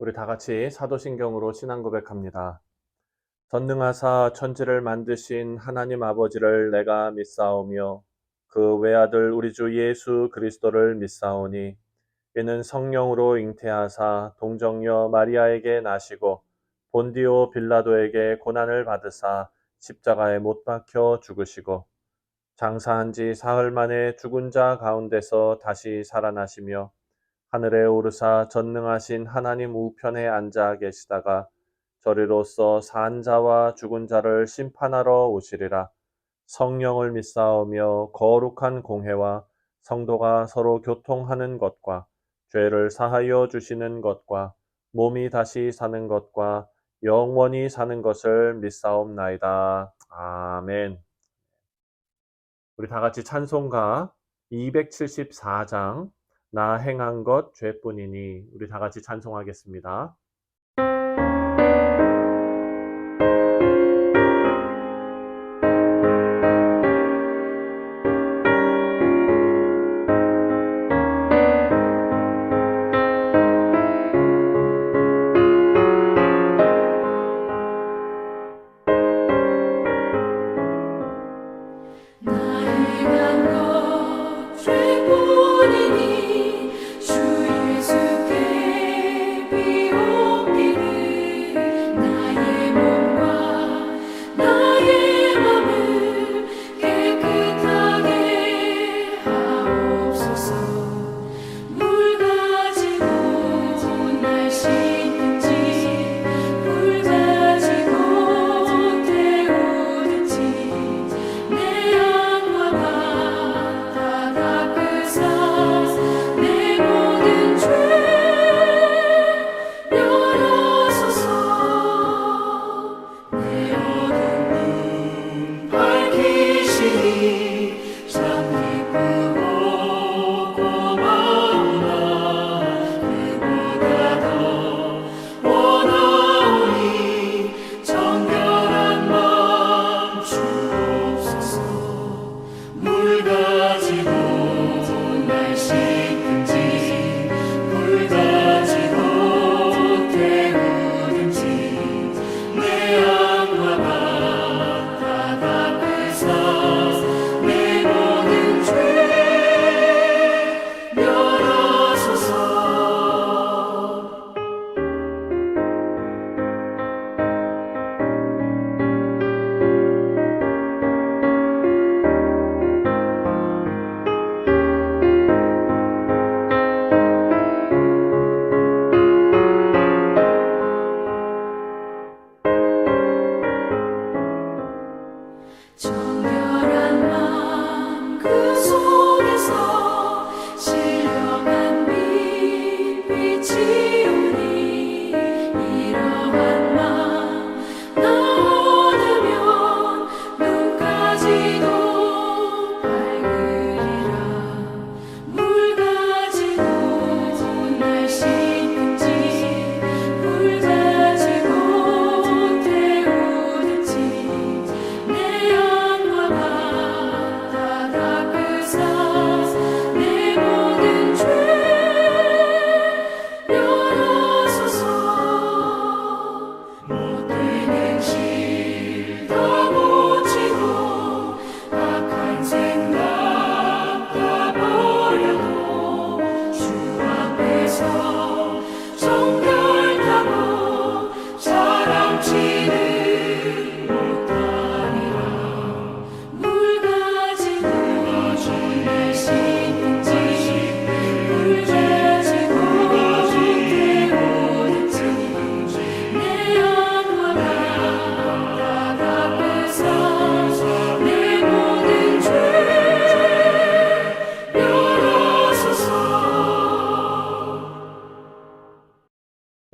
우리 다 같이 사도신경으로 신앙 고백합니다. 전능하사 천지를 만드신 하나님 아버지를 내가 믿사오며 그 외아들 우리 주 예수 그리스도를 믿사오니 이는 성령으로 잉태하사 동정녀 마리아에게 나시고 본디오 빌라도에게 고난을 받으사 십자가에 못 박혀 죽으시고 장사한 지 사흘 만에 죽은 자 가운데서 다시 살아나시며 하늘에 오르사 전능하신 하나님 우편에 앉아 계시다가 저리로서 산 자와 죽은 자를 심판하러 오시리라. 성령을 믿사오며 거룩한 공회와 성도가 서로 교통하는 것과 죄를 사하여 주시는 것과 몸이 다시 사는 것과 영원히 사는 것을 믿사옵나이다. 아멘. 우리 다 같이 찬송가 274장 나 행한 것 죄뿐이니 우리 다 같이 찬송하겠습니다.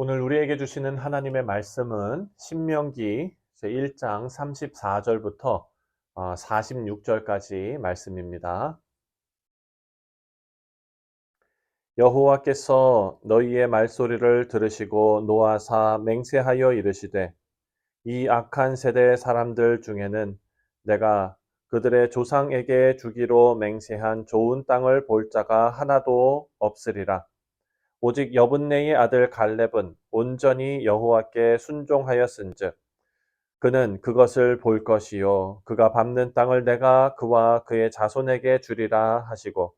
오늘 우리에게 주시는 하나님의 말씀은 신명기 제1장 34절부터 46절까지 말씀입니다. 여호와께서 너희의 말소리를 들으시고 노하사 맹세하여 이르시되 이 악한 세대 사람들 중에는 내가 그들의 조상에게 주기로 맹세한 좋은 땅을 볼 자가 하나도 없으리라. 오직 여분네의 아들 갈렙은 온전히 여호와께 순종하였은즉 그는 그것을 볼 것이요 그가 밟는 땅을 내가 그와 그의 자손에게 주리라 하시고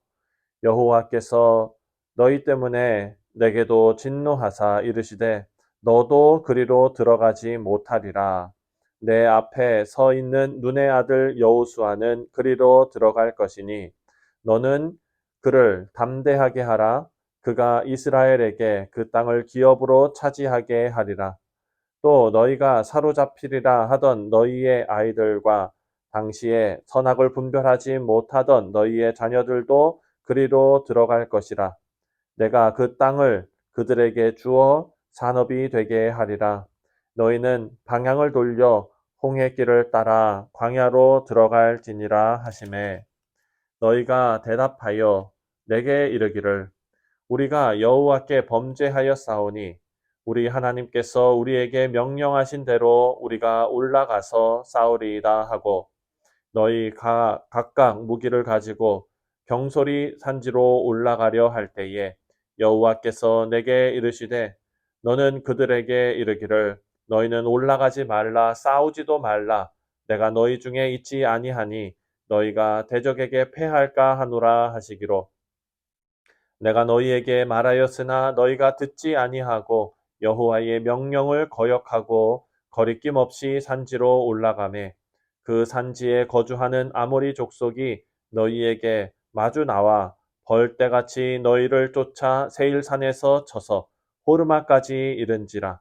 여호와께서 너희 때문에 내게도 진노하사 이르시되 너도 그리로 들어가지 못하리라. 내 앞에 서 있는 눈의 아들 여호수아는 그리로 들어갈 것이니 너는 그를 담대하게 하라. 그가 이스라엘에게 그 땅을 기업으로 차지하게 하리라. 또 너희가 사로잡히리라 하던 너희의 아이들과 당시에 선악을 분별하지 못하던 너희의 자녀들도 그리로 들어갈 것이라. 내가 그 땅을 그들에게 주어 산업이 되게 하리라. 너희는 방향을 돌려 홍해 길을 따라 광야로 들어갈지니라 하시매 너희가 대답하여 내게 이르기를 우리가 여호와께 범죄하였사오니 우리 하나님께서 우리에게 명령하신 대로 우리가 올라가서 싸우리이다 하고 너희 각각 무기를 가지고 경솔이 산지로 올라가려 할 때에 여호와께서 내게 이르시되 너는 그들에게 이르기를 너희는 올라가지 말라 싸우지도 말라 내가 너희 중에 있지 아니하니 너희가 대적에게 패할까 하노라 하시기로 내가 너희에게 말하였으나 너희가 듣지 아니하고 여호와의 명령을 거역하고 거리낌 없이 산지로 올라가매 그 산지에 거주하는 아모리 족속이 너희에게 마주 나와 벌떼같이 너희를 쫓아 세일산에서 쳐서 호르마까지 이른지라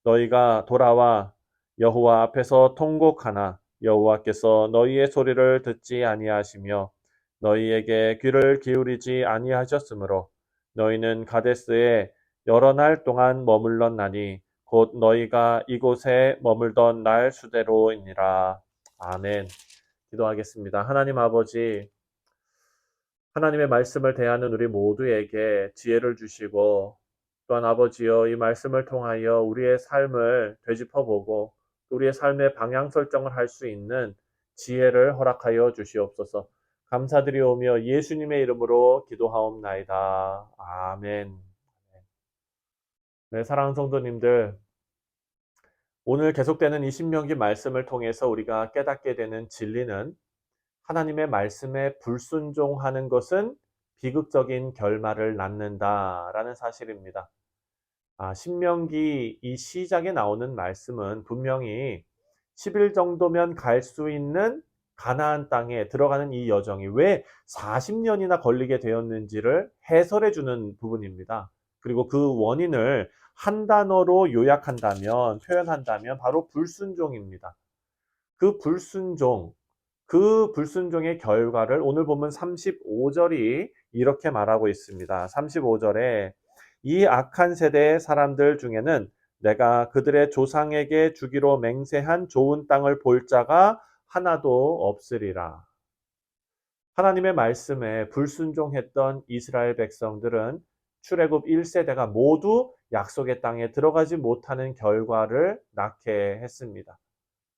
너희가 돌아와 여호와 앞에서 통곡하나 여호와께서 너희의 소리를 듣지 아니하시며 너희에게 귀를 기울이지 아니하셨으므로 너희는 가데스에 여러 날 동안 머물렀나니 곧 너희가 이곳에 머물던 날 수대로이니라. 아멘. 기도하겠습니다. 하나님 아버지, 하나님의 말씀을 대하는 우리 모두에게 지혜를 주시고 또한 아버지여 이 말씀을 통하여 우리의 삶을 되짚어보고 우리의 삶의 방향 설정을 할 수 있는 지혜를 허락하여 주시옵소서. 감사드리오며 예수님의 이름으로 기도하옵나이다. 아멘. 네, 사랑하는 성도님들, 오늘 계속되는 이 신명기 말씀을 통해서 우리가 깨닫게 되는 진리는 하나님의 말씀에 불순종하는 것은 비극적인 결말을 낳는다라는 사실입니다. 신명기 이 시작에 나오는 말씀은 분명히 10일 정도면 갈 수 있는 가나안 땅에 들어가는 이 여정이 왜 40년이나 걸리게 되었는지를 해설해 주는 부분입니다. 그리고 그 원인을 한 단어로 요약한다면, 표현한다면 바로 불순종입니다. 그 불순종의 결과를 오늘 보면 35절이 이렇게 말하고 있습니다. 35절에 이 악한 세대의 사람들 중에는 내가 그들의 조상에게 주기로 맹세한 좋은 땅을 볼 자가 하나도 없으리라. 하나님의 말씀에 불순종했던 이스라엘 백성들은 출애굽 1세대가 모두 약속의 땅에 들어가지 못하는 결과를 낳게 했습니다.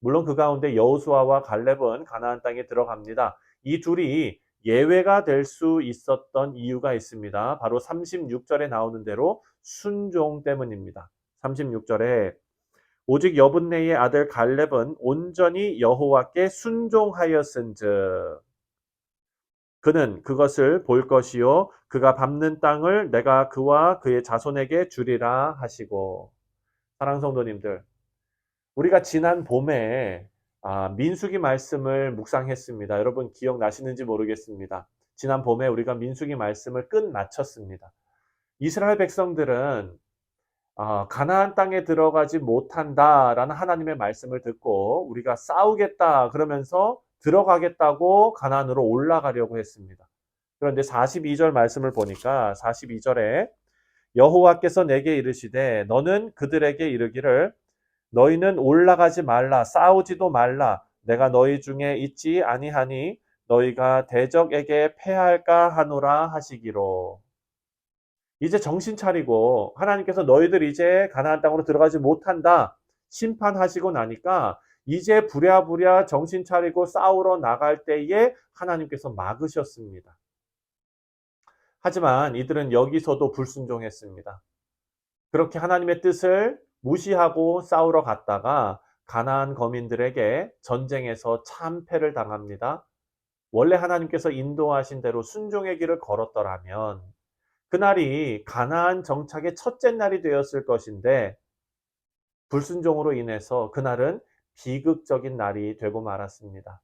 물론 그 가운데 여호수아와 갈렙은 가나안 땅에 들어갑니다. 이 둘이 예외가 될 수 있었던 이유가 있습니다. 바로 36절에 나오는 대로 순종 때문입니다. 36절에 오직 여분네의 아들 갈렙은 온전히 여호와께 순종하였은즉 그는 그것을 볼 것이요 그가 밟는 땅을 내가 그와 그의 자손에게 주리라 하시고 사랑하는 성도님들 우리가 지난 봄에 민수기 말씀을 묵상했습니다. 여러분 기억나시는지 모르겠습니다. 지난 봄에 우리가 민수기 말씀을 끝마쳤습니다. 이스라엘 백성들은 가나안 땅에 들어가지 못한다라는 하나님의 말씀을 듣고 우리가 싸우겠다 그러면서 들어가겠다고 가나안으로 올라가려고 했습니다. 그런데 42절 말씀을 보니까 42절에 여호와께서 내게 이르시되 너는 그들에게 이르기를 너희는 올라가지 말라 싸우지도 말라 내가 너희 중에 있지 아니하니 너희가 대적에게 패할까 하노라 하시기로 이제 정신 차리고 하나님께서 너희들 이제 가나안 땅으로 들어가지 못한다 심판하시고 나니까 이제 부랴부랴 정신 차리고 싸우러 나갈 때에 하나님께서 막으셨습니다. 하지만 이들은 여기서도 불순종했습니다. 그렇게 하나님의 뜻을 무시하고 싸우러 갔다가 가나안 거민들에게 전쟁에서 참패를 당합니다. 원래 하나님께서 인도하신 대로 순종의 길을 걸었더라면 그날이 가나안 정착의 첫째 날이 되었을 것인데 불순종으로 인해서 그날은 비극적인 날이 되고 말았습니다.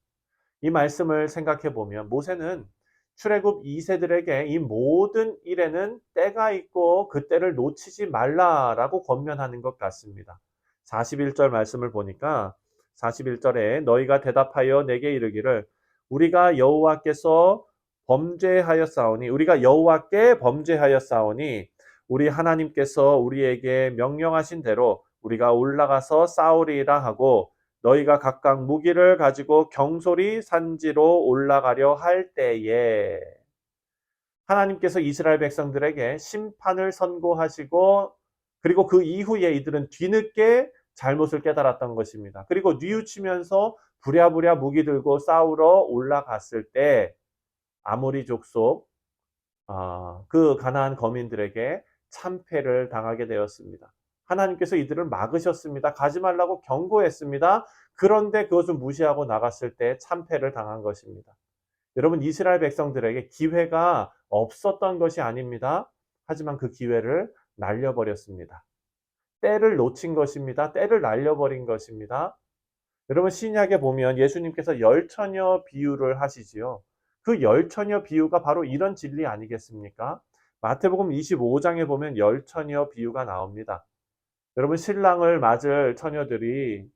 이 말씀을 생각해 보면 모세는 출애굽 2세들에게 이 모든 일에는 때가 있고 그 때를 놓치지 말라라고 권면하는 것 같습니다. 41절 말씀을 보니까 41절에 너희가 대답하여 내게 이르기를 우리가 여호와께서 범죄하였사오니 우리가 여호와께 범죄하였사오니 우리 하나님께서 우리에게 명령하신 대로 우리가 올라가서 싸우리라 하고 너희가 각각 무기를 가지고 경솔히 산지로 올라가려 할 때에 하나님께서 이스라엘 백성들에게 심판을 선고하시고 그리고 그 이후에 이들은 뒤늦게 잘못을 깨달았던 것입니다. 그리고 뉘우치면서 부랴부랴 무기 들고 싸우러 올라갔을 때 아모리 족속 그 가나안 거민들에게 참패를 당하게 되었습니다. 하나님께서 이들을 막으셨습니다. 가지 말라고 경고했습니다. 그런데 그것을 무시하고 나갔을 때 참패를 당한 것입니다. 여러분 이스라엘 백성들에게 기회가 없었던 것이 아닙니다. 하지만 그 기회를 날려버렸습니다. 때를 놓친 것입니다. 때를 날려버린 것입니다. 여러분 신약에 보면 예수님께서 열처녀 비유를 하시지요. 그 열처녀 비유가 바로 이런 진리 아니겠습니까? 마태복음 25장에 보면 열처녀 비유가 나옵니다. 여러분 신랑을 맞을 처녀들이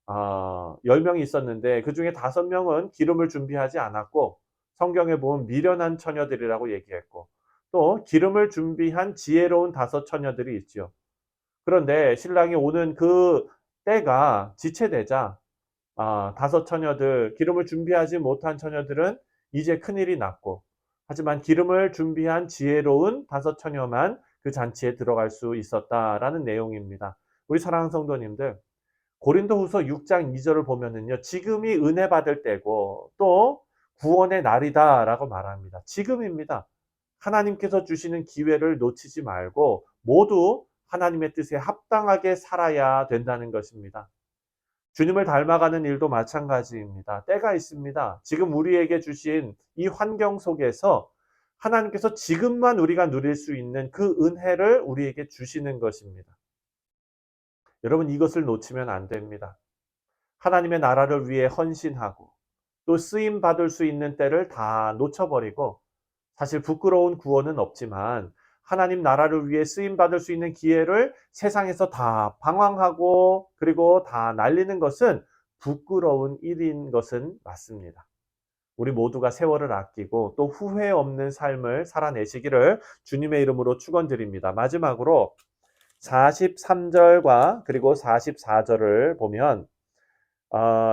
10명이 있었는데 그 중에 5명은 기름을 준비하지 않았고 성경에 보면 미련한 처녀들이라고 얘기했고 또 기름을 준비한 지혜로운 5 처녀들이 있죠. 그런데 신랑이 오는 그 때가 지체되자 5 처녀들, 기름을 준비하지 못한 처녀들은 이제 큰일이 났고 하지만 기름을 준비한 지혜로운 5 처녀만 그 잔치에 들어갈 수 있었다라는 내용입니다. 우리 사랑하는 성도님들, 고린도후서 6장 2절을 보면은요. 지금이 은혜 받을 때고 또 구원의 날이다라고 말합니다. 지금입니다. 하나님께서 주시는 기회를 놓치지 말고 모두 하나님의 뜻에 합당하게 살아야 된다는 것입니다. 주님을 닮아가는 일도 마찬가지입니다. 때가 있습니다. 지금 우리에게 주신 이 환경 속에서 하나님께서 지금만 우리가 누릴 수 있는 그 은혜를 우리에게 주시는 것입니다. 여러분 이것을 놓치면 안 됩니다. 하나님의 나라를 위해 헌신하고 또 쓰임 받을 수 있는 때를 다 놓쳐버리고 사실 부끄러운 구원은 없지만 하나님 나라를 위해 쓰임 받을 수 있는 기회를 세상에서 다 방황하고 그리고 다 날리는 것은 부끄러운 일인 것은 맞습니다. 우리 모두가 세월을 아끼고 또 후회 없는 삶을 살아내시기를 주님의 이름으로 축원드립니다. 마지막으로 43절과 그리고 44절을 보면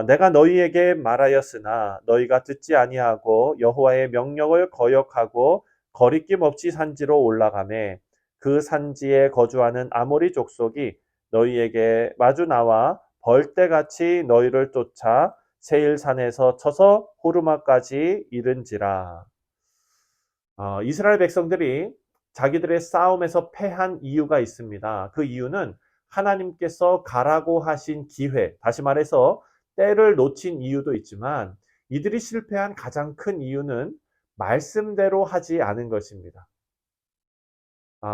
내가 너희에게 말하였으나 너희가 듣지 아니하고 여호와의 명령을 거역하고 거리낌 없이 산지로 올라가매 그 산지에 거주하는 아모리 족속이 너희에게 마주 나와 벌떼같이 너희를 쫓아 세일산에서 쳐서 호르마까지 이른지라. 이스라엘 백성들이 자기들의 싸움에서 패한 이유가 있습니다. 그 이유는 하나님께서 가라고 하신 기회, 다시 말해서 때를 놓친 이유도 있지만 이들이 실패한 가장 큰 이유는 말씀대로 하지 않은 것입니다.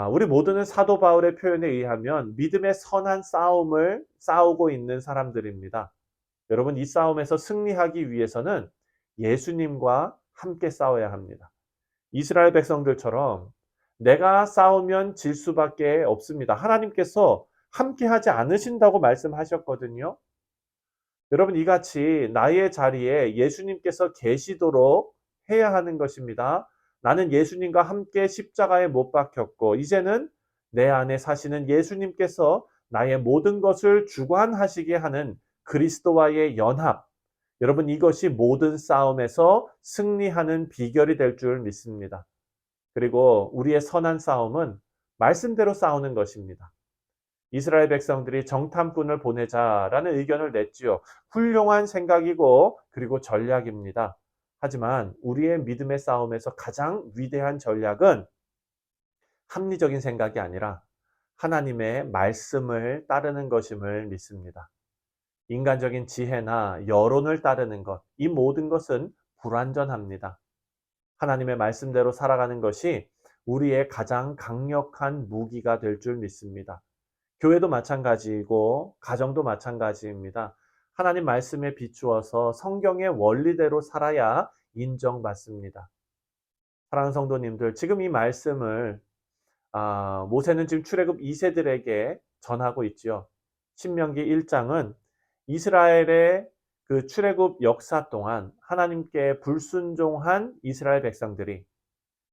우리 모두는 사도 바울의 표현에 의하면 믿음의 선한 싸움을 싸우고 있는 사람들입니다. 여러분 이 싸움에서 승리하기 위해서는 예수님과 함께 싸워야 합니다. 이스라엘 백성들처럼 내가 싸우면 질 수밖에 없습니다. 하나님께서 함께 하지 않으신다고 말씀하셨거든요. 여러분 이같이 나의 자리에 예수님께서 계시도록 해야 하는 것입니다. 나는 예수님과 함께 십자가에 못 박혔고 이제는 내 안에 사시는 예수님께서 나의 모든 것을 주관하시게 하는 그리스도와의 연합. 여러분 이것이 모든 싸움에서 승리하는 비결이 될 줄 믿습니다. 그리고 우리의 선한 싸움은 말씀대로 싸우는 것입니다. 이스라엘 백성들이 정탐꾼을 보내자라는 의견을 냈지요. 훌륭한 생각이고 그리고 전략입니다. 하지만 우리의 믿음의 싸움에서 가장 위대한 전략은 합리적인 생각이 아니라 하나님의 말씀을 따르는 것임을 믿습니다. 인간적인 지혜나 여론을 따르는 것, 이 모든 것은 불완전합니다. 하나님의 말씀대로 살아가는 것이 우리의 가장 강력한 무기가 될 줄 믿습니다. 교회도 마찬가지이고 가정도 마찬가지입니다. 하나님 말씀에 비추어서 성경의 원리대로 살아야 인정받습니다. 사랑하는 성도님들, 지금 이 말씀을 모세는 지금 출애굽 2세들에게 전하고 있지요. 신명기 1장은 이스라엘의 그 출애굽 역사 동안 하나님께 불순종한 이스라엘 백성들이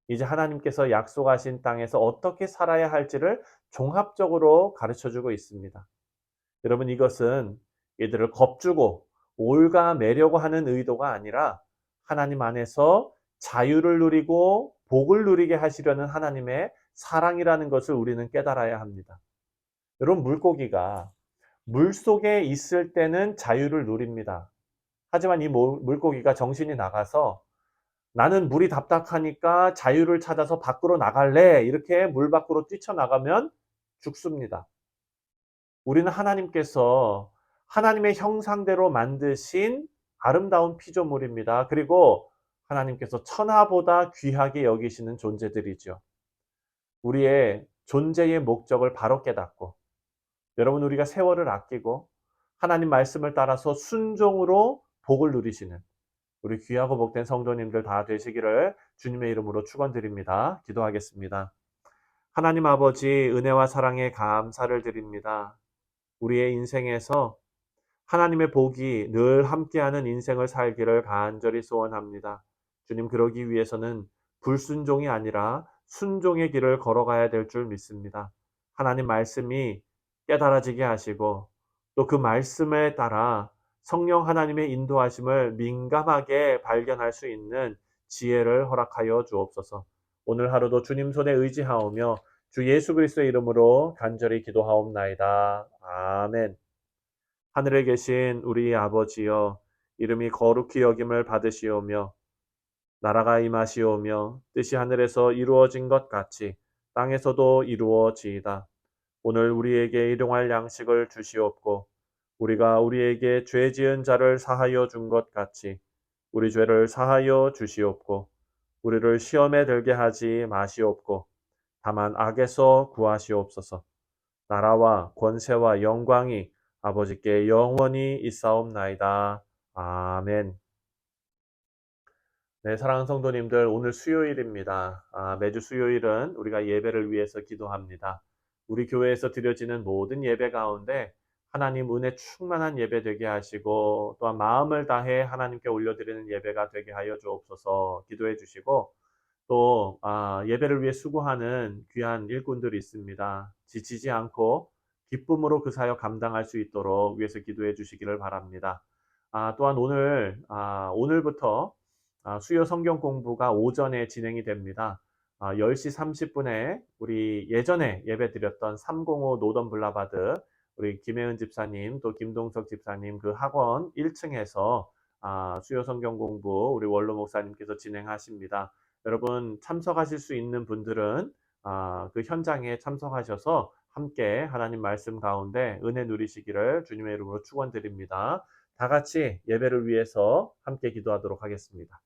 이제 하나님께서 약속하신 땅에서 어떻게 살아야 할지를 종합적으로 가르쳐주고 있습니다. 여러분, 이것은 이들을 겁주고 올가매려고 하는 의도가 아니라 하나님 안에서 자유를 누리고 복을 누리게 하시려는 하나님의 사랑이라는 것을 우리는 깨달아야 합니다. 여러분, 물고기가 물속에 있을 때는 자유를 누립니다. 하지만 이 물고기가 정신이 나가서 나는 물이 답답하니까 자유를 찾아서 밖으로 나갈래, 이렇게 물 밖으로 뛰쳐나가면 죽습니다. 우리는 하나님께서 하나님의 형상대로 만드신 아름다운 피조물입니다. 그리고 하나님께서 천하보다 귀하게 여기시는 존재들이죠. 우리의 존재의 목적을 바로 깨닫고, 여러분, 우리가 세월을 아끼고 하나님 말씀을 따라서 순종으로 복을 누리시는 우리 귀하고 복된 성도님들 다 되시기를 주님의 이름으로 축원드립니다. 기도하겠습니다. 하나님 아버지, 은혜와 사랑에 감사를 드립니다. 우리의 인생에서 하나님의 복이 늘 함께하는 인생을 살기를 간절히 소원합니다. 주님, 그러기 위해서는 불순종이 아니라 순종의 길을 걸어가야 될 줄 믿습니다. 하나님 말씀이 깨달아지게 하시고 또 그 말씀에 따라 성령 하나님의 인도하심을 민감하게 발견할 수 있는 지혜를 허락하여 주옵소서. 오늘 하루도 주님 손에 의지하오며 주 예수 그리스도의 이름으로 간절히 기도하옵나이다. 아멘. 하늘에 계신 우리 아버지여, 이름이 거룩히 여김을 받으시오며 나라가 임하시오며 뜻이 하늘에서 이루어진 것 같이 땅에서도 이루어지이다. 오늘 우리에게 일용할 양식을 주시옵고 우리가 우리에게 죄 지은 자를 사하여 준 것 같이 우리 죄를 사하여 주시옵고 우리를 시험에 들게 하지 마시옵고 다만 악에서 구하시옵소서. 나라와 권세와 영광이 아버지께 영원히 있사옵나이다. 아멘. 네, 사랑하는 성도님들, 오늘 수요일입니다. 매주 수요일은 우리가 예배를 위해서 기도합니다. 우리 교회에서 드려지는 모든 예배 가운데 하나님 은혜 충만한 예배 되게 하시고 또한 마음을 다해 하나님께 올려드리는 예배가 되게 하여 주옵소서. 기도해 주시고 또 예배를 위해 수고하는 귀한 일꾼들이 있습니다. 지치지 않고 기쁨으로 그 사역 감당할 수 있도록 위해서 기도해 주시기를 바랍니다. 또한 오늘부터 수요 성경 공부가 오전에 진행이 됩니다. 10시 30분에 우리 예전에 예배 드렸던 305 노던 블라바드 우리 김혜은 집사님 또 김동석 집사님 그 학원 1층에서 수요 성경 공부 우리 원로 목사님께서 진행하십니다. 여러분 참석하실 수 있는 분들은 그 현장에 참석하셔서 함께 하나님 말씀 가운데 은혜 누리시기를 주님의 이름으로 축원드립니다. 다 같이 예배를 위해서 함께 기도하도록 하겠습니다.